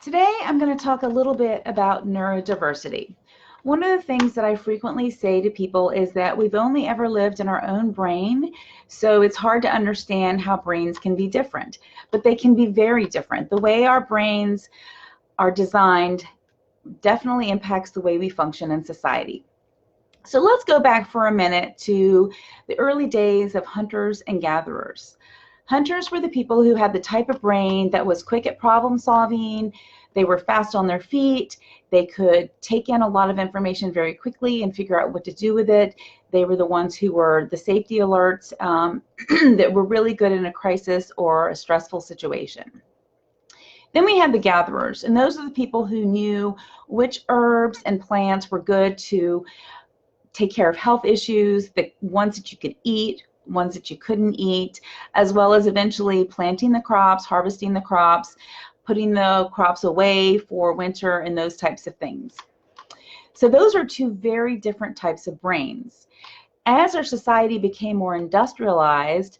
Today I'm going to talk a little bit about neurodiversity. One of the things that I frequently say to people is that we've only ever lived in our own brain, so it's hard to understand how brains can be different, but they can be very different. The way our brains are designed definitely impacts the way we function in society. So let's go back for a minute to the early days of hunters and gatherers. Hunters were the people who had the type of brain that was quick at problem solving. They were fast on their feet. They could take in a lot of information very quickly and figure out what to do with it. They were the ones who were the safety alerts that were really good in a crisis or a stressful situation. Then we had the gatherers, and those are the people who knew which herbs and plants were good to take care of health issues, the ones that you could eat, ones that you couldn't eat, as well as eventually planting the crops, harvesting the crops, putting the crops away for winter, and those types of things. So those are two very different types of brains. As our society became more industrialized,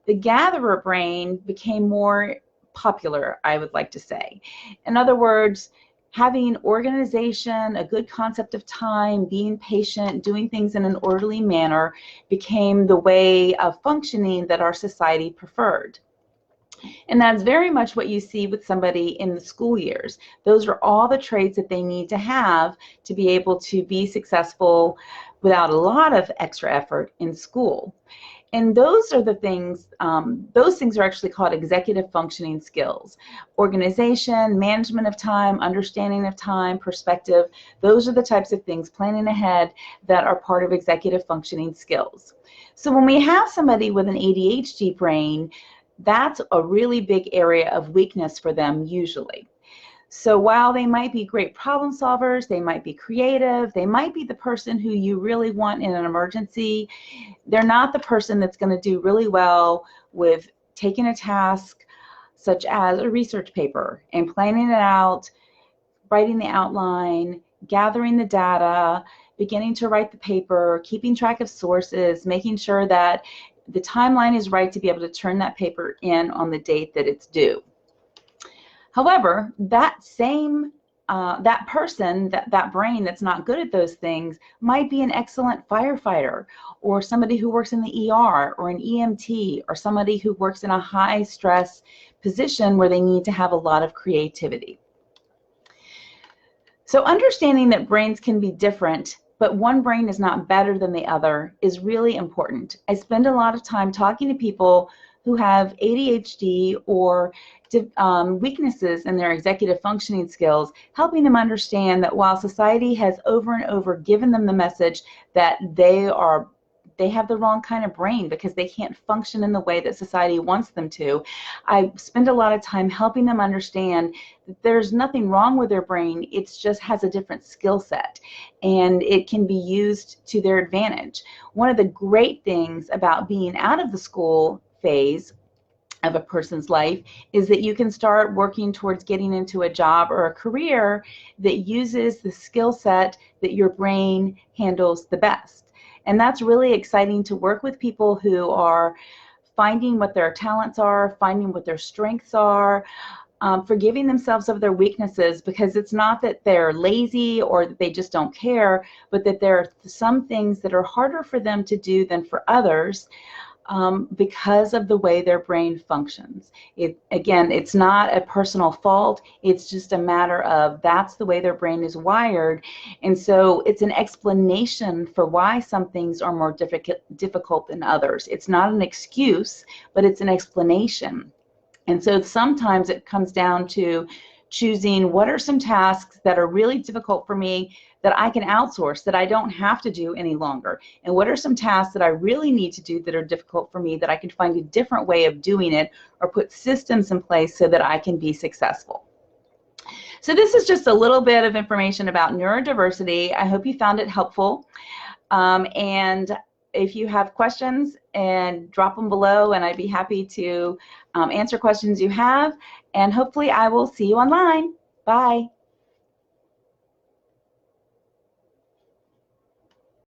the gatherer brain became more popular, I would like to say. In other words, having organization, a good concept of time, being patient, doing things in an orderly manner became the way of functioning that our society preferred. And that's very much what you see with somebody in the school years. Those are all the traits that they need to have to be able to be successful without a lot of extra effort in school. And those are the things, those things are actually called executive functioning skills. Organization, management of time, understanding of time, perspective, those are the types of things, planning ahead, that are part of executive functioning skills. So when we have somebody with an ADHD brain, that's a really big area of weakness for them usually. So while they might be great problem solvers, they might be creative, they might be the person who you really want in an emergency, they're not the person that's going to do really well with taking a task such as a research paper and planning it out, writing the outline, gathering the data, beginning to write the paper, keeping track of sources, making sure that the timeline is right to be able to turn that paper in on the date that it's due. However, that same that person, that brain that's not good at those things might be an excellent firefighter, or somebody who works in the ER, or an EMT, or somebody who works in a high stress position where they need to have a lot of creativity. So understanding that brains can be different, but one brain is not better than the other, is really important. I spend a lot of time talking to people who have ADHD or weaknesses in their executive functioning skills, helping them understand that while society has over and over given them the message that they have the wrong kind of brain because they can't function in the way that society wants them to, I spend a lot of time helping them understand that there's nothing wrong with their brain, it just has a different skill set and it can be used to their advantage. One of the great things about being out of the school phase of a person's life is that you can start working towards getting into a job or a career that uses the skill set that your brain handles the best. And that's really exciting, to work with people who are finding what their talents are, finding what their strengths are, forgiving themselves of their weaknesses, because it's not that they're lazy or that they just don't care, but that there are some things that are harder for them to do than for others, because of the way their brain functions. Again, it's not a personal fault, it's just a matter of that's the way their brain is wired, and so it's an explanation for why some things are more difficult than others. It's not an excuse, but it's an explanation. And so sometimes it comes down to choosing what are some tasks that are really difficult for me that I can outsource, that I don't have to do any longer, and what are some tasks that I really need to do that are difficult for me that I can find a different way of doing it or put systems in place so that I can be successful. So this is just a little bit of information about neurodiversity. I hope you found it helpful, and if you have questions, and drop them below, and I'd be happy to answer questions you have, and hopefully I will see you online. Bye.